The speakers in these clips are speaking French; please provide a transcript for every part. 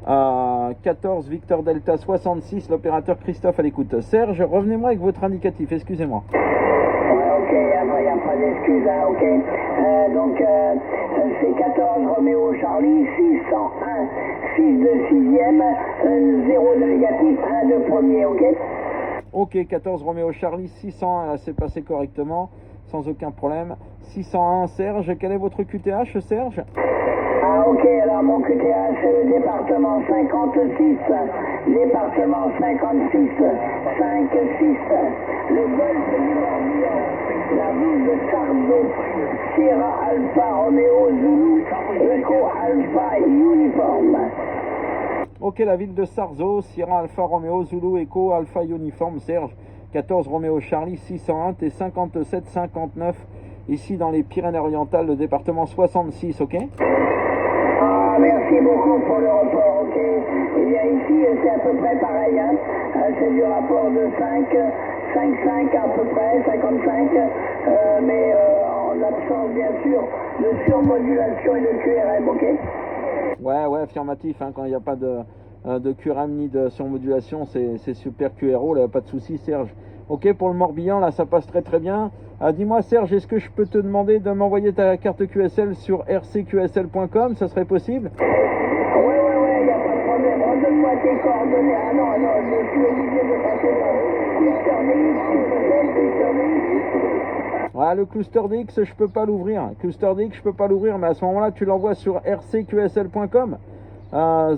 14 Victor Delta 66, l'opérateur Christophe à l'écoute. Serge, revenez-moi avec votre indicatif, excusez-moi. Ok, il n'y a pas d'excuse, hein, ok. Donc, c'est 14 Roméo Charlie, 601, 6 de 6e, 0 de négatif, 1 de premier, ok. Ok, 14 Roméo Charlie, 601, là c'est passé correctement, sans aucun problème. 601 Serge, quel est votre QTH Serge? Ah ok, alors mon QTH c'est le département 56, département 56, 5-6, le golfe du Morbihan, la ville de Sardo, Sierra Alpha Romeo Zulu, Echo Alpha Uniforme. Ok, la ville de Sarzo, Sierra Alpha Romeo Zulu Echo Alpha Uniforme, Serge, 14 Roméo Charlie, 601, T 57-59, ici dans les Pyrénées-Orientales, le département 66, ok? Ah, merci beaucoup pour le report, ok. Et bien ici, c'est à peu près pareil, hein. C'est du rapport de 5 à peu près, 55, mais en absence, bien sûr, de surmodulation et de QRM, ok. Ouais, affirmatif, hein, quand il n'y a pas de QRM ni de surmodulation, c'est super QRO, là, pas de souci, Serge. Ok, pour le Morbihan, là, ça passe très très bien. Dis-moi, Serge, est-ce que je peux te demander de m'envoyer ta carte QSL sur rcqsl.com, ça serait possible? Ouais, il n'y a pas de problème. Redonne-moi tes coordonnées. Ah non, je suis obligé de passer par ClusterDX. Ouais, le ClusterDX, je peux pas l'ouvrir. ClusterDX, je peux pas l'ouvrir, mais à ce moment-là, tu l'envoies sur rcqsl.com.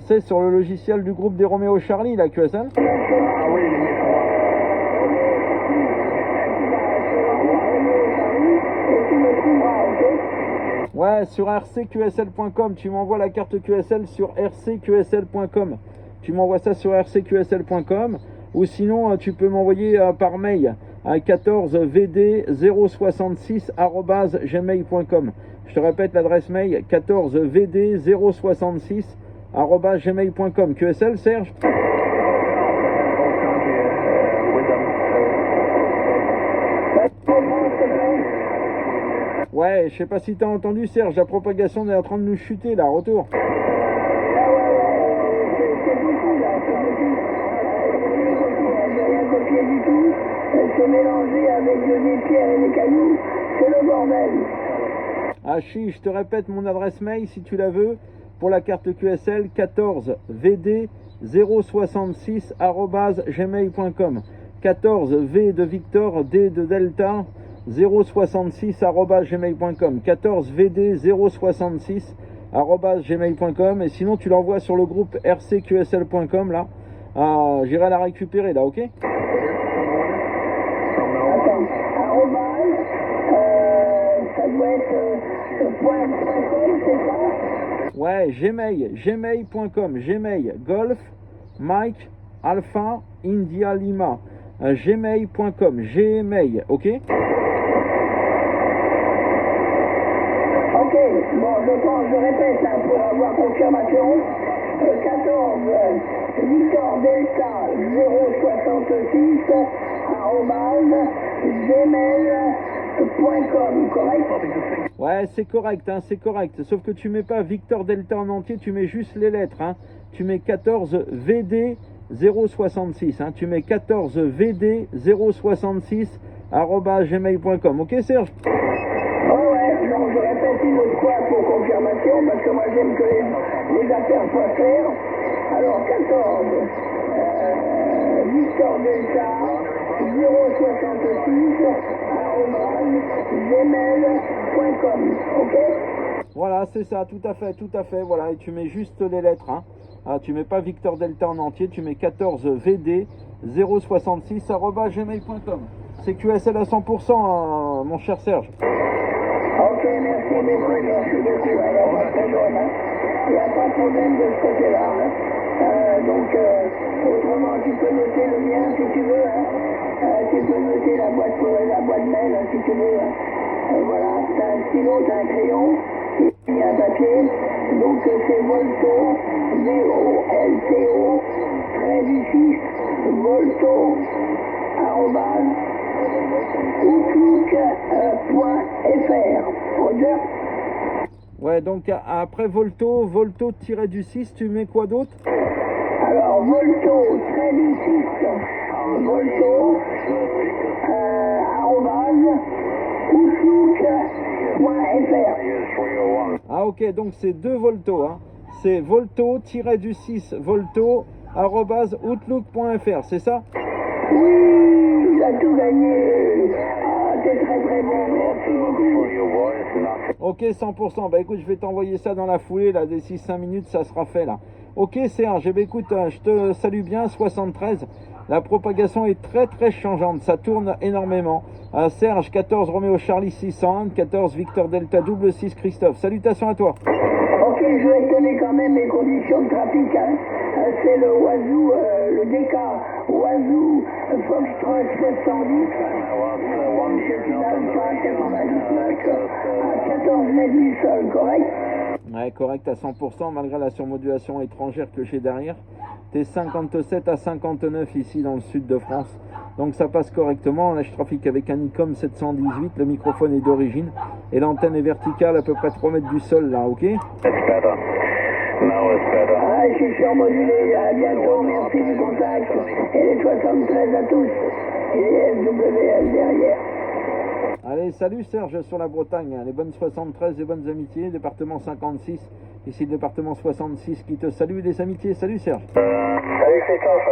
C'est sur le logiciel du groupe des Roméo Charlie, la QSL. Ah oui, Ouais, sur rcqsl.com, tu m'envoies la carte QSL sur rcqsl.com. Tu m'envoies ça sur rcqsl.com ou sinon tu peux m'envoyer par mail à 14vd066@gmail.com. Je te répète l'adresse mail 14vd066@gmail.com. QSL, Serge? Ouais, je sais pas si t'as entendu, Serge, la propagation est en train de nous chuter là, retour. c'est beaucoup là, c'est beaucoup. J'ai rien copié du tout. C'est mélangé avec des pierres et des cailloux. C'est le bordel. Ah chi, je te répète mon adresse mail si tu la veux pour la carte QSL 14vd066@gmail.com. 14v de Victor, D de Delta 066@gmail.com. 14vd066@gmail.com. Et sinon tu l'envoies sur le groupe rcqsl.com là. J'irai la récupérer là, ok? Attends, arrobase, ça doit être .com, c'est ça? Ouais, gmail.com, Gmail, Golf, Mike, Alpha, India, Lima, gmail.com, Gmail, ok? Ok, bon, je répète, hein, pour avoir confirmation, 14 Victor Delta 066 @gmail.com, correct? Ouais, c'est correct, hein, c'est correct. Sauf que tu mets pas Victor Delta en entier, tu mets juste les lettres, hein. Tu mets 14 VD 066, hein. Tu mets 14 VD 066 @gmail.com. Ok, Serge? Ouais, donc je répète une autre fois pour confirmation, parce que moi j'aime que les affaires soient claires. Alors 14 Victor Delta 066 @gmail.com, ok? Voilà, c'est ça, tout à fait, voilà, et tu mets juste les lettres, hein. Tu mets pas Victor Delta en entier, tu mets 14 VD 066 @gmail.com. C'est QSL à 100%, mon cher Serge. Ok, merci beaucoup. Alors, très bonne, hein. Il n'y a pas de problème de ce côté-là, hein. Autrement, tu peux noter le mien si tu veux, hein. Tu peux noter la boîte mail, hein, si tu veux, hein. Voilà, t'as un stylo, t'as un crayon, il y a un papier. Donc, c'est Volto, VOLTO, trait du 6, Volto, arrobase, outlook.fr. Roger. Ouais, donc après Volto, Volto-du-6, tu mets quoi d'autre? Alors, Volto, trait du 6, Volto, arrobase, outlook.fr. Ah ok, donc c'est 2 Volto, hein. C'est Volto-du-6, Volto, arobase outlook.fr, c'est ça? Oui, tu as tout gagné. Ah, c'est très très bien, merci beaucoup. Ok, 100%. Bah écoute, je vais t'envoyer ça dans la foulée, là, d'ici 5 minutes, ça sera fait, là. Ok, Serge, eh bien, écoute, je te salue bien, 73. La propagation est très très changeante, ça tourne énormément. Serge, 14 Roméo Charlie 601, 14 Victor Delta double 6 Christophe. Salutations à toi. Ok, je vais te donner quand même les conditions de trafic. Hein. C'est le Oiseau, le DK Oiseau Foxtrot 710. À 14 mètres du sol, correct? Ouais, correct à 100%, malgré la surmodulation étrangère que j'ai derrière. T'es 57 à 59 ici dans le sud de France. Donc ça passe correctement. Là, je trafique avec un Nikon 718. Le microphone est d'origine. Et l'antenne est verticale à peu près 3 mètres du sol, là, ok? Ah, je suis surmodulé. À bientôt. Merci du contact. Et les 73 à tous. Et les SWL derrière. Allez, salut Serge sur la Bretagne. Les bonnes 73, les bonnes amitiés. Département 56. Ici le département 66 qui te salue, les amitiés. Salut Serge. Salut Christophe.